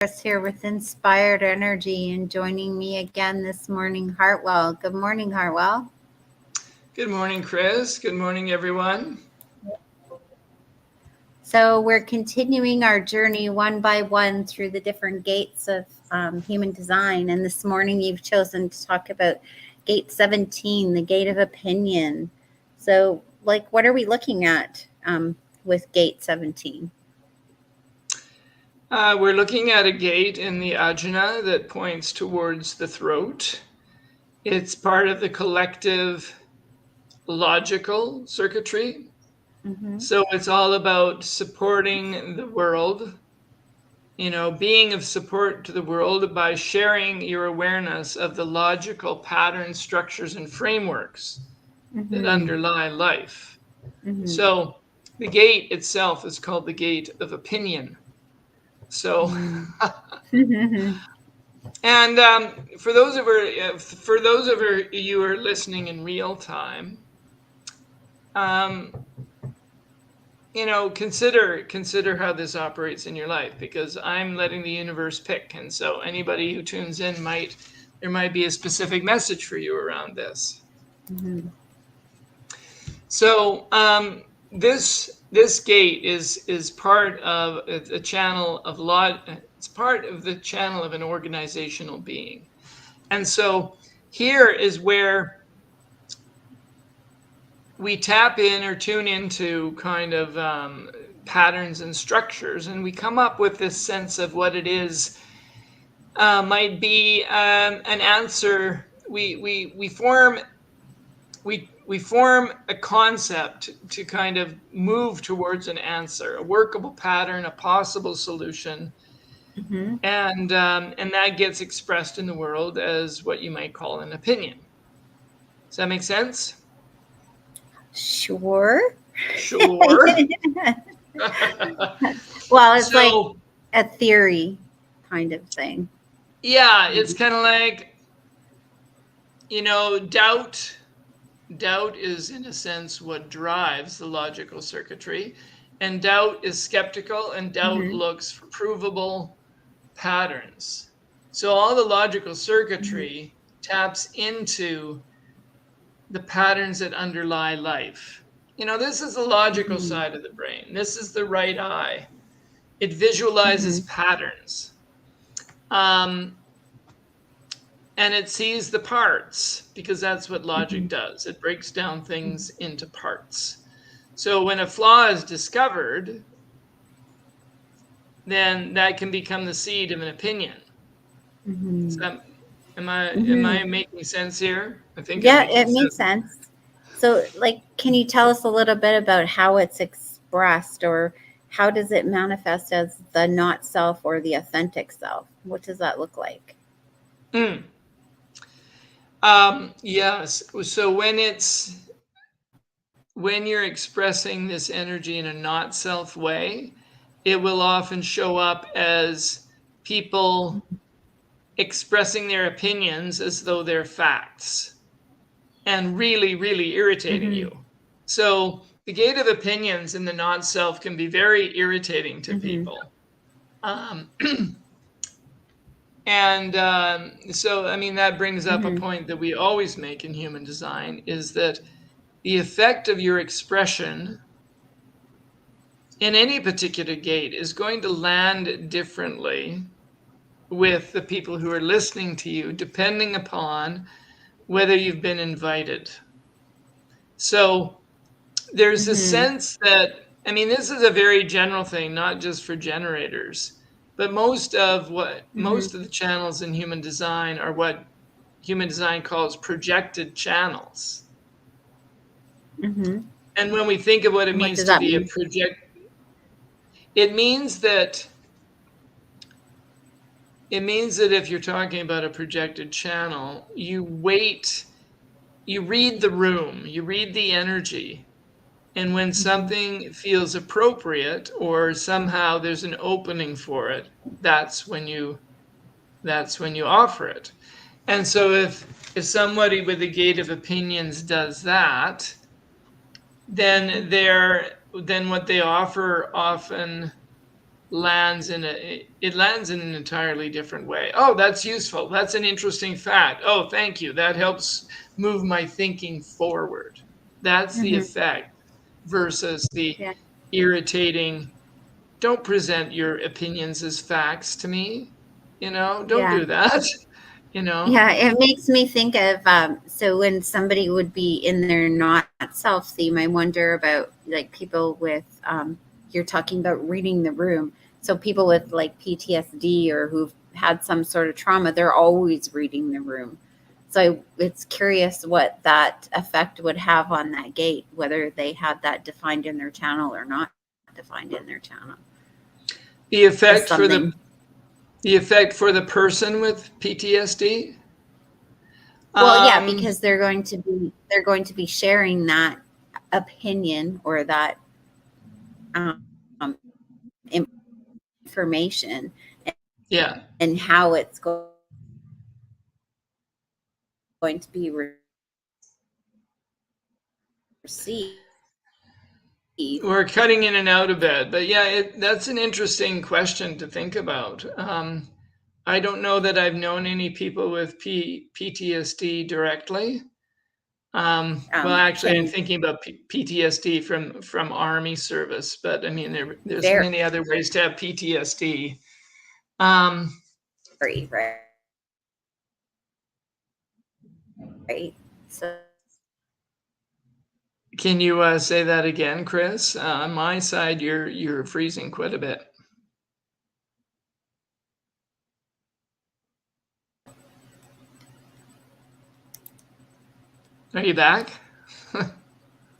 Kris here with Inspired Energy, and joining me again this morning, Hartwell. Good morning, Hartwell. Good morning, Kris. Good morning, everyone. So we're continuing our journey one by one through the different gates of human design. And this morning you've chosen to talk about gate 17, the gate of opinion. So what are we looking at with gate 17? We're looking at a gate in the ajna that points towards the throat. It's part of the collective logical circuitry. So it's all about supporting the world, being of support to the world by sharing your awareness of the logical patterns, structures, and frameworks that underlie life. So the gate itself is called the gate of opinion. So, and for those of you who are listening in real time, consider how this operates in your life, because I'm letting the universe pick, and so anybody who tunes in there might be a specific message for you around this. So this gate is part of a channel of it's part of the channel of an organizational being, and so here is where we tap in or tune into kind of patterns and structures, and we come up with this sense of what it is. Might be an answer. We form a concept to kind of move towards an answer, a workable pattern, a possible solution, and that gets expressed in the world as what you might call an opinion. Does that make sense? Sure. Well, it's like a theory kind of thing. Yeah, it's kind of like, doubt. Doubt is, in a sense, what drives the logical circuitry. And doubt is skeptical, and doubt looks for provable patterns. So all the logical circuitry taps into the patterns that underlie life. This is the logical side of the brain. This is the right eye. It visualizes patterns. And it sees the parts, because that's what logic does. It breaks down things into parts. So when a flaw is discovered, then that can become the seed of an opinion. Am I making sense here? I think. Yeah, it makes sense. So, can you tell us a little bit about how it's expressed, or how does it manifest as the not self or the authentic self? What does that look like? Yes. So when you're expressing this energy in a not self way, it will often show up as people expressing their opinions as though they're facts, and really, really irritating you. So the gate of opinions in the not self can be very irritating to people. So, that brings up a point that we always make in human design, is that the effect of your expression in any particular gate is going to land differently with the people who are listening to you, depending upon whether you've been invited. So there's a sense that, this is a very general thing, not just for generators, but most of the channels in human design are what human design calls projected channels. And when we think of what it means to be a project, it means that if you're talking about a projected channel, you read the room, you read the energy, and when something feels appropriate, or somehow there's an opening for it, that's when you offer it. And so if somebody with the gate of opinions does that, then what they offer often lands in an entirely different way. Oh, that's useful. That's an interesting fact. Oh, thank you. That helps move my thinking forward. That's the effect versus the Yeah. irritating, don't present your opinions as facts to me. Don't Yeah. do that. You know? Yeah, it makes me think of so when somebody would be in their not self theme, I wonder about like people with you're talking about reading the room. So people with like PTSD or who've had some sort of trauma, they're always reading the room. So it's curious what that effect would have on that gate, whether they had that defined in their channel or not defined in their channel. The Just effect for something. the effect for the person with PTSD. Well, yeah, Um, because they're going to be sharing that opinion or that um, information yeah. and how it's going to be received. We're cutting in and out a bit, but yeah, that's an interesting question to think about. I don't know that I've known any people with PTSD directly. Well, actually, I'm Can thinking about PTSD from Army service, but I mean, there's vary, many other ways to have PTSD. Um, right? Right. So, can you say that again, Kris? On my side, you're freezing quite a bit. Are you back?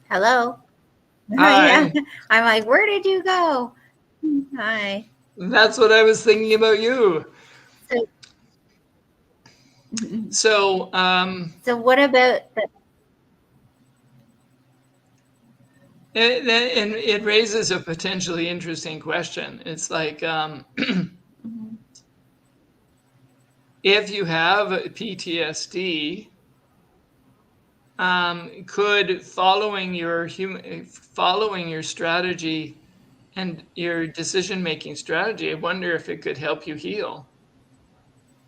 hello. Yeah, Hi. I'm like, where did you go? Hi. That's what I was thinking about you. So, So, so what about the? and it raises a potentially interesting question. It's like, if you have PTSD, could following your strategy and your decision making strategy, I wonder if it could help you heal.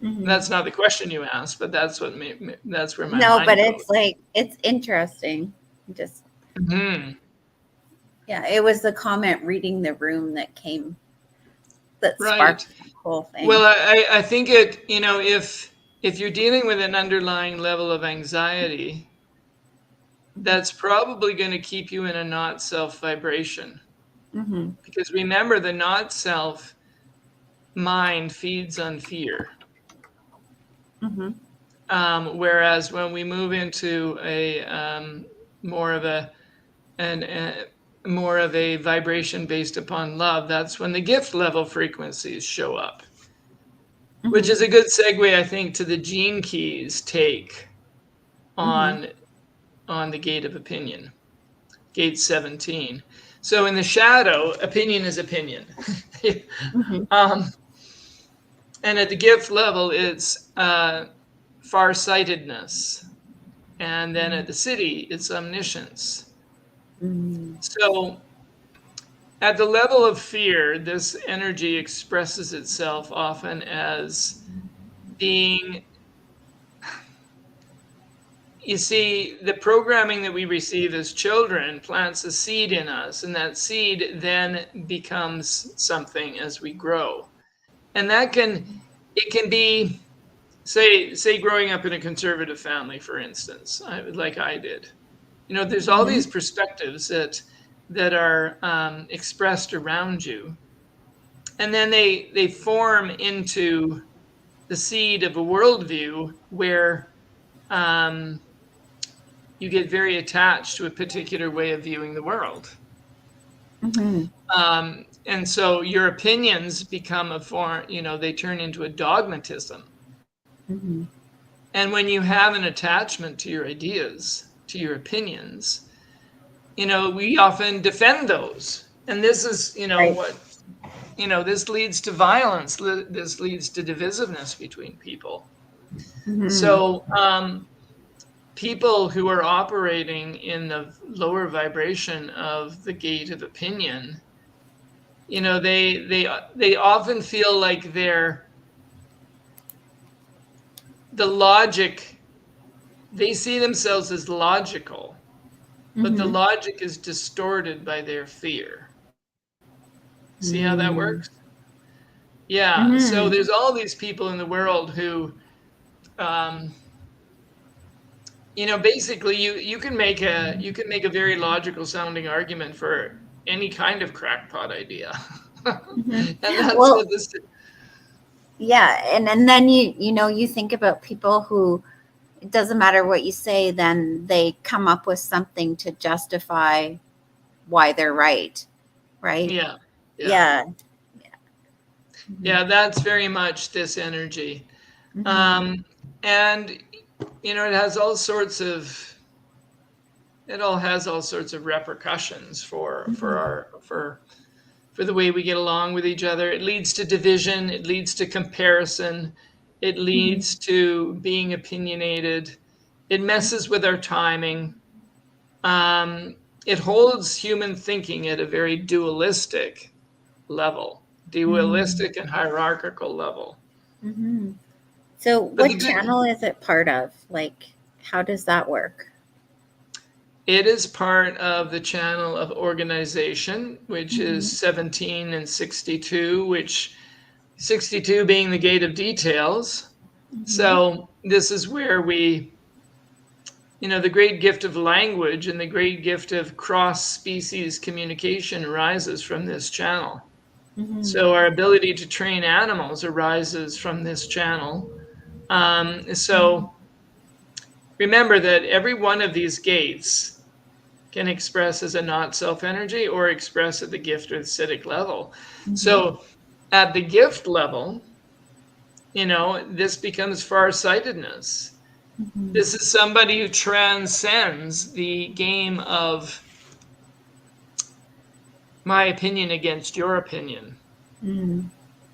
Mhm. That's not the question you asked, but that's where my No, but mind goes. it's like it's interesting. Just Hmm. yeah, it was the comment reading the room that Right. sparked the whole thing. Well, I think if you're dealing with an underlying level of anxiety, that's probably going to keep you in a not self vibration. Mm-hmm. Because remember, the not self mind feeds on fear. Mm-hmm. Whereas when we move into a more of a and more of a vibration based upon love, that's when the gift level frequencies show up, which Mm-hmm. is a good segue, I think, to the gene keys take Mm-hmm. on the gate of opinion, gate 17. So in the shadow, opinion is opinion. Mm-hmm. um, and at the gift level, it's farsightedness. And then at the city, it's omniscience. Mm-hmm. So at the level of fear, this energy expresses itself often as being, you see, the programming that we receive as children plants a seed in us, and that seed then becomes something as we grow. And it can be, say growing up in a conservative family, for instance, like I did. There's all Mm-hmm. these perspectives that are expressed around you, and then they form into the seed of a worldview where um, you get very attached to a particular way of viewing the world. Mm-hmm. And so your opinions become a form, they turn into a dogmatism. Mm-hmm. And when you have an attachment to your ideas, to your opinions, we often defend those. And this is, Right. what, this leads to violence. This leads to divisiveness between people. Mm-hmm. So, people who are operating in the lower vibration of the gate of opinion, you know, they often feel like the logic, they see themselves as logical, but the logic is distorted by their fear. See how that works? Yeah. So there's all these people in the world who, um, you know, basically you can make a very logical sounding argument for any kind of crackpot idea. And that's Well, what this. yeah, and then you think about people who, it doesn't matter what you say, then they come up with something to justify why they're right, right? Yeah. Yeah. Yeah. Yeah, that's very much this energy. Mm-hmm. Um, and you know, it all has all sorts of repercussions for the way we get along with each other. It leads to division, it leads to comparison, it Mm-hmm. leads to being opinionated, it messes with our timing. Um, it holds human thinking at a very Mm-hmm. dualistic and hierarchical level. Mm-hmm. So, But the what good, channel is it part of? Like, how does that work? it is part of the channel of organization, which Mm-hmm. is 17 and 62, which 62 being the gate of details. Mm-hmm. So this is where you know, the great gift of language and the great gift of cross-species communication arises from this channel. Mm-hmm. So our ability to train animals arises from this channel. Mm-hmm. So remember that every one of these gates can express as a not self energy or express at the gift or acidic level. Mm-hmm. So at the gift level, you know, this becomes farsightedness. Mm-hmm. This is somebody who transcends the game of my opinion against your opinion. Mm-hmm.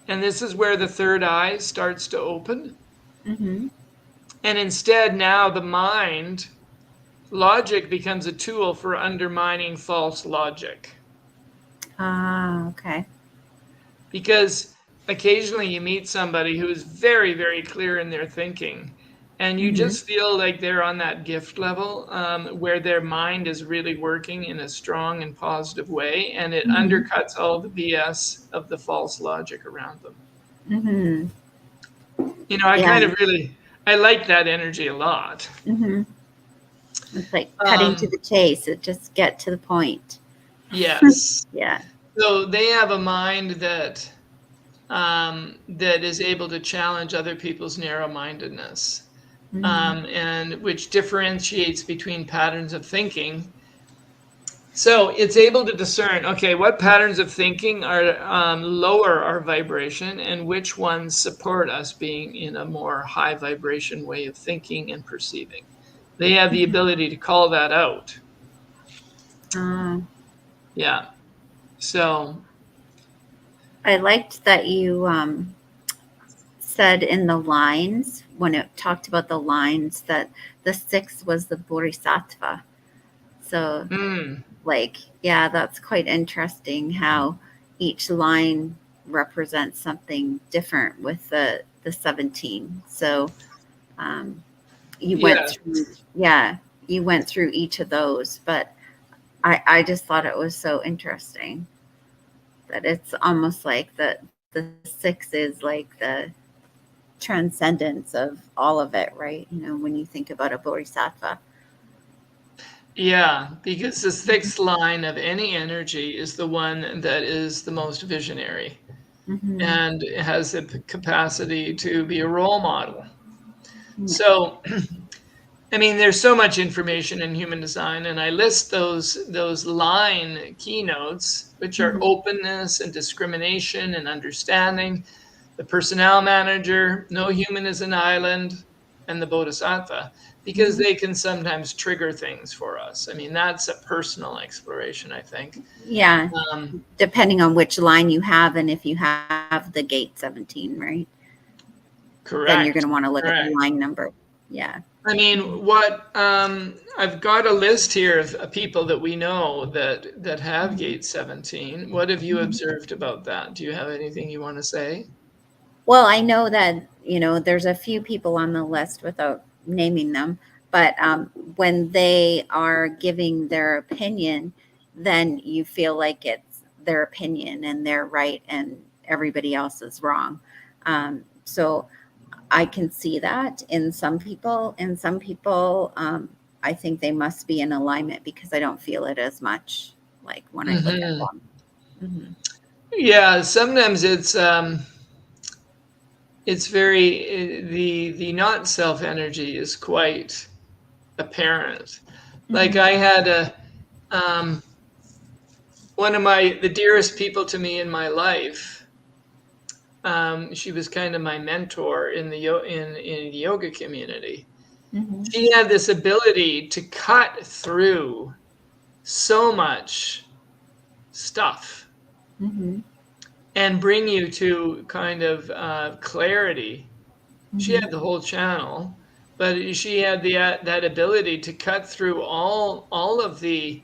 And this is where the third eye starts to open. Mm-hmm. And instead, now the mind, logic becomes a tool for undermining false logic. Ah, okay. Because occasionally you meet somebody who is very, very clear in their thinking, and you Mm-hmm. just feel like they're on that gift level where their mind is really working in a strong and positive way, and it Mm-hmm. undercuts all the BS of the false logic around them. Mm-hmm. You know, I Yeah. kind of really, I like that energy a lot. Mm-hmm. It's like cutting to Um, the chase. It just get to the point. yes. Yeah. So they have a mind that is able to challenge other people's narrow-mindedness, Mm-hmm. and which differentiates between patterns of thinking. So it's able to discern, okay, what patterns of thinking are lower our vibration, and which ones support us being in a more high vibration way of thinking and perceiving. They have the Mm-hmm. ability to call that out. Uh, Yeah. So I liked that you said in the lines, when it talked about the lines, that the sixth was the bodhisattva. So, mm, like, yeah, that's quite interesting how each line represents something different with the 17. So, um, you went yes. through, yeah, you went through each of those, but I just thought it was so interesting that it's almost like the six is like the transcendence of all of it, right? When you think about a bodhisattva. Yeah, because the sixth line of any energy is the one that is the most visionary Mm-hmm. and has the capacity to be a role model. Yeah. So, I mean, there's so much information in human design, and I list those line keynotes, which are Mm-hmm. openness and discrimination and understanding, the personnel manager, no human is an island, and the bodhisattva, because Mm-hmm. they can sometimes trigger things for us. I mean, that's a personal exploration, I think. Yeah, Um, depending on which line you have, and if you have the gate 17, right? Then you're going correct, to want to look at the correct. line number. Yeah. I mean, what I've got a list here of people that we know that have gate 17. What have you observed about that? Do you have anything you want to say? Well, I know that, there's a few people on the list without naming them, but when they are giving their opinion, then you feel like it's their opinion and they're right and everybody else is wrong. So I can see that in some people. In some people, I think they must be in alignment because I don't feel it as much like when I look at Hmm. them. Hmm. Yeah, sometimes it's very the not self energy is quite apparent. Like Hmm. I had one of the dearest people to me in my life. She was kind of my mentor in the yoga community. Hmm. She had this ability to cut through so much stuff Hmm. and bring you to kind of clarity. She Hmm. had the whole channel, but she had that ability to cut through all of the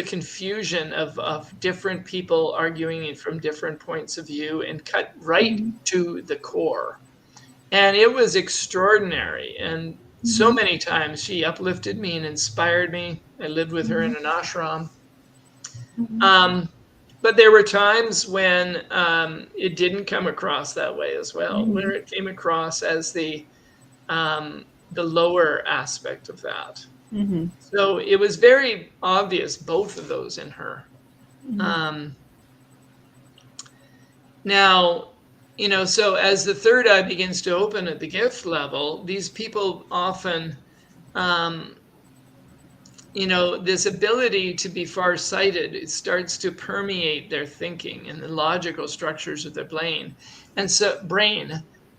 confusion of different people arguing from different points of view and cut right Hmm. to the core. And it was extraordinary. And so Hmm. many times she uplifted me and inspired me. I lived with her in Hmm. an ashram. Hmm. Um, but there were times when it didn't come across that way as well, Hmm. where it came across as the lower aspect of that. Hmm. So it was very obvious, both of those in her. Hmm. Um, Now, so as the third eye begins to open at the gift level, these people often, um, this ability to be farsighted, it starts to permeate their thinking and the logical structures of their brain. And so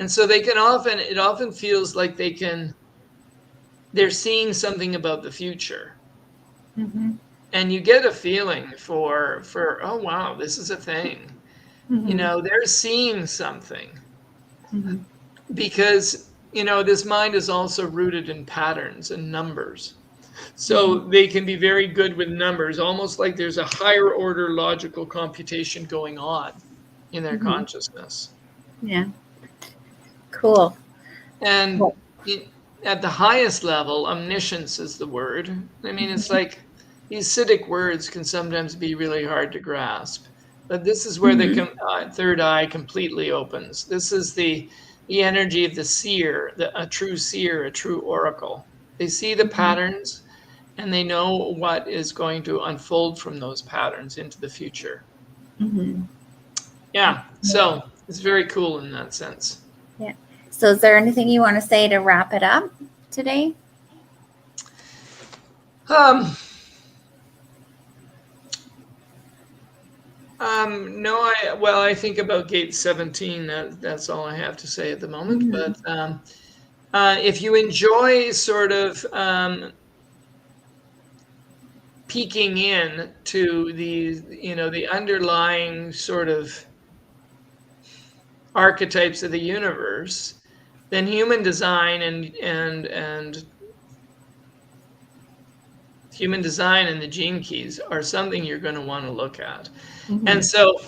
it often feels like they're seeing something about the future. Hmm. And you get a feeling for, oh, wow, this is a thing. Hmm. They're seeing something. Hmm. Because this mind is also rooted in patterns and numbers, Hmm. so they can be very good with numbers, almost like there's a higher order logical computation going on in their Hmm. consciousness. Yeah. Cool. And Well, i- at the highest level, omniscience is the word. I mean, it's like these Siddhic words can sometimes be really hard to grasp, but this is where the hmm. third eye completely opens. This is the energy of the seer, a true seer, a true oracle. They see the Hmm. patterns and they know what is going to unfold from those patterns into the future. Hmm. Yeah, so it's very cool in that sense. Yeah. So, is there anything you want to say to wrap it up today? Um, no, I think about gate 17. That's all I have to say at the moment. Hmm. But if you enjoy sort of peeking in to the underlying sort of archetypes of the universe, then human design and the gene keys are something you're going to want to look at. And Hmm. so,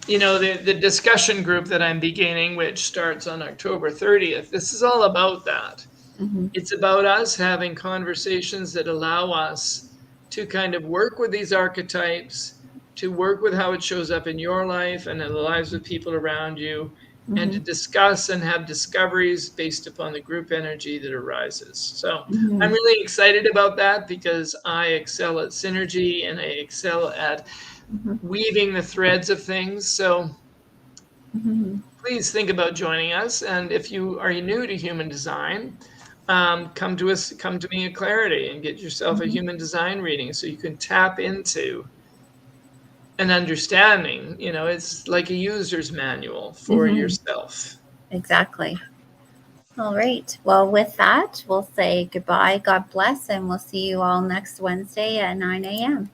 the discussion group that I'm beginning, which starts on October 30th, this is all about that. Hmm. It's about us having conversations that allow us to kind of work with these archetypes, to work with how it shows up in your life and in the lives of people around you, and Hmm. to discuss and have discoveries based upon the group energy that arises. So I'm Hmm. really excited about that because I excel at synergy and I excel at Hmm. weaving the threads of things. So Hmm. please think about joining us. And if you are new to human design, come to me at Clair-i-tea and get yourself a Hmm. human design reading so you can tap into an understanding. It's like a user's manual for Hmm. yourself. Exactly. All right. Well, with that, we'll say goodbye. God bless, and we'll see you all next Wednesday at 9 a.m.